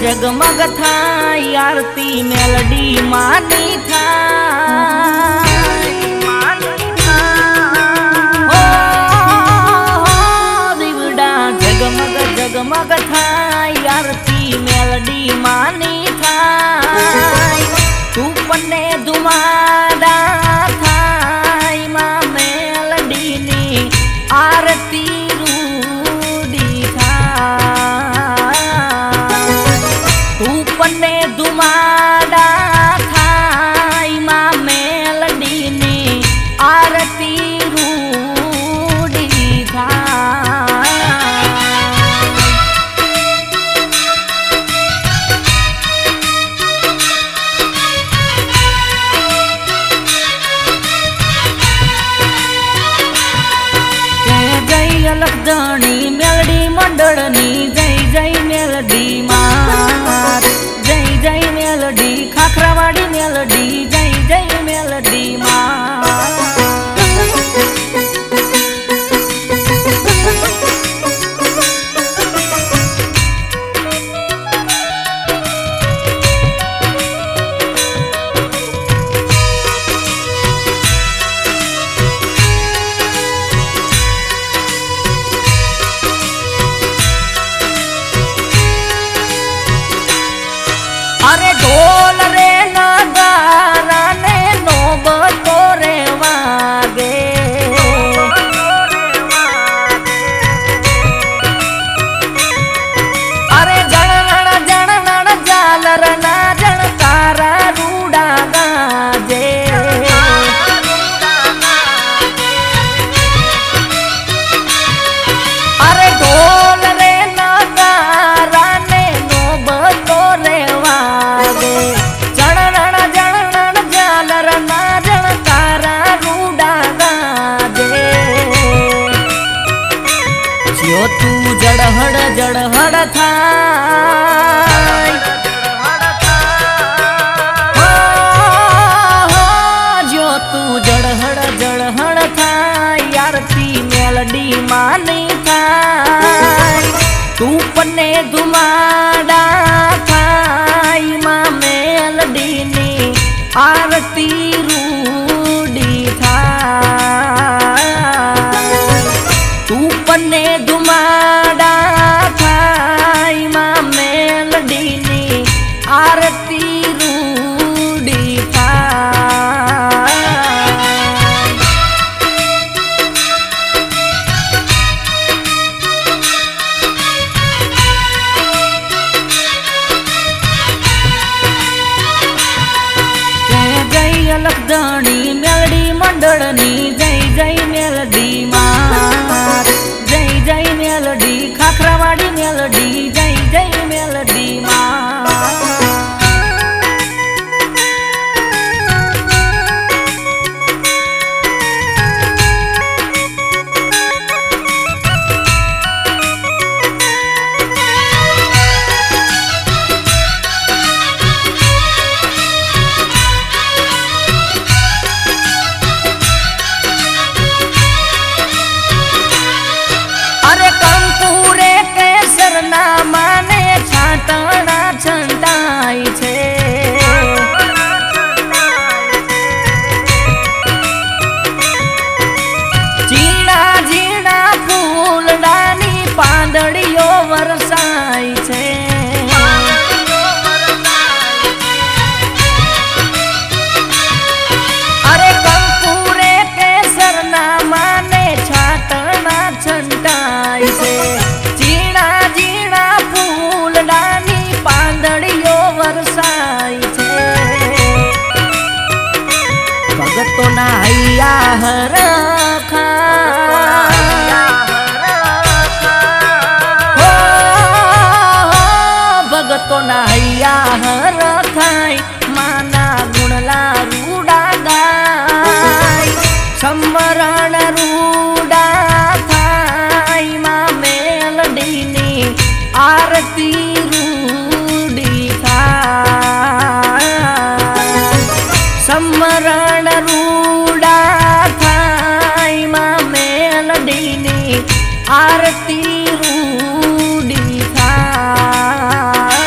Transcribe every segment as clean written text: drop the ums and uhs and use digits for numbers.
जगमग थाय आरती मेलडी मानी थाय ओ दीवड़ा जगमग जगमग थाय आरती मेलडी मानी थाय तू पन्ने दुमाड़ा थाय मां मेलडी नी आरती दुमाड़ा थाय मां मेलडी ने आरती रूडी थाय जय अलगधणी मेलडी मंडळनी जय जय मेलडी मार जय जय मेलडी खाखरावाड़ी मेलडी जय जय मेलडी अरे ढोल रे नगारा ने नौबतो रे वागे अरे जणण जणण जालर ना जणकारा रूडा गाजे अरे ढोल रे नगारा ने नौबतो रे जणण जणण जालर ना जणकारा रूडा गाजे जो तू जड़हड़ जड़हड़ थाय जो तू जड़हड़ जड़हड़ थाय आरती मेलडी मानी थाय तू पन्ने दुमाड़ा थाय मां मेलडी ने आरती रूडी थाय तू पन्ने दुमाड़ा थाय मां मेलडी ने आरती रूडी थाय अलगधणी मेलडी मंडळनी जय जय मेलडी मार जय जय मेलडी खाखरावाड़ी मेलडी जय जय मेलडी माने छाटना छंटाई छे जीना जीना फूलडानी पांदड़ियो वरसाई छे अरे कंकुरे केसरना माने छाटना छंटाई छे जीना जीना फूलडानी पांदड़ियो वरसाई छे भगतो ना हैया हरखा भगतो ना हैया हरखाय माना गुणला रूडा गाय समरण रूडा थाय मां मेलडी ने आरती रूडी थाय समरण रूडा थाय मां मेलडी ने आरती रूडी थाय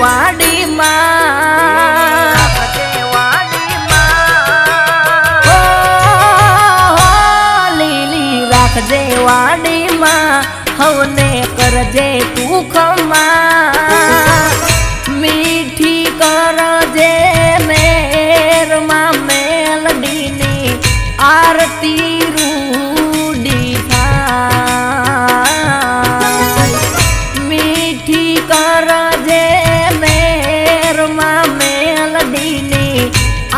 વાડીમાં લીલી રાખજે વાડીમાં હવને કરજે તું ખમા મીઠી કરજે મેરમાં મેલડીની આરતી રૂડી થાય મીઠી કરજે મેરમાં મેલડીની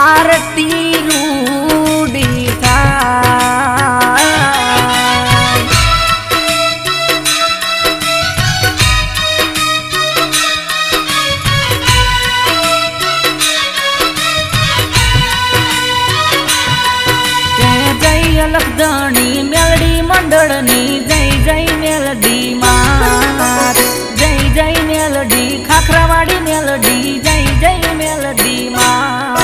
આરતી રૂડી થાય લખધણી મેલડી મંડળની જય જય મેલડી માં જય જય મેલડી ખાખરાવાડી મેલડી જય જય મેલડી માં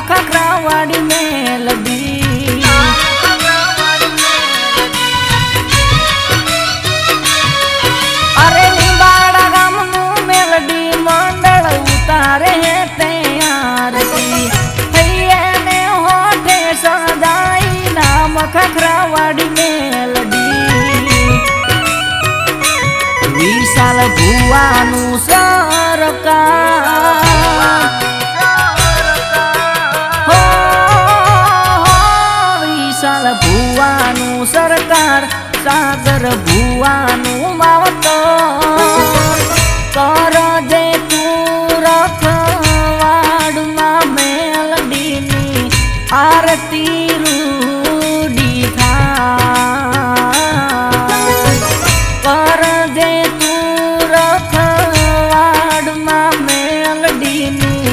ખાખરાવાડી મેલડી અરે લીંબાડા ગામનું મેલડી મંડળ ઉતારે તૈયારતી હૈયાને હોઠે સદાઈ નામ ખાખરાવાડી મેલડી વિશાલ ભુવાનું સરકાર ભુવાનું સરકાર સાગર ભુવાનું માવતર કરજે તું રખવાડમાં મેલડીની આરતી રૂડી થાય કરજે તું રખવાડમાં મેલડીની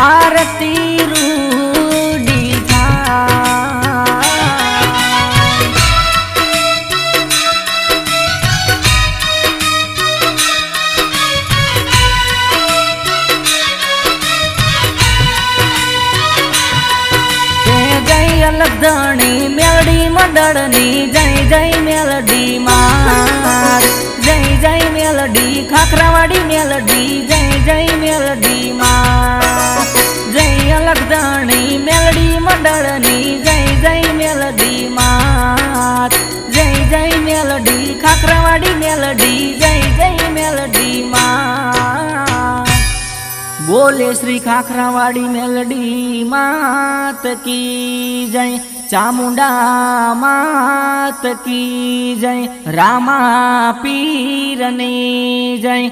આરતી રૂડી થાય લખધણી મેલડી મંડળની જય જય મેલડી માં જય જય મેલડી ખાખરાવાડી મેલડી જય જય મેલડી માં જય લખધણી મેલડી મંડળની જય જય મેલડી માં જય જય મેલડી ખાખરાવાડી મેલડી જય જય મેલડી માં બોલે શ્રી ખાખરાવાડી મેલડી માત કી જય ચામુંડા માત કી જય રામા પીરની જય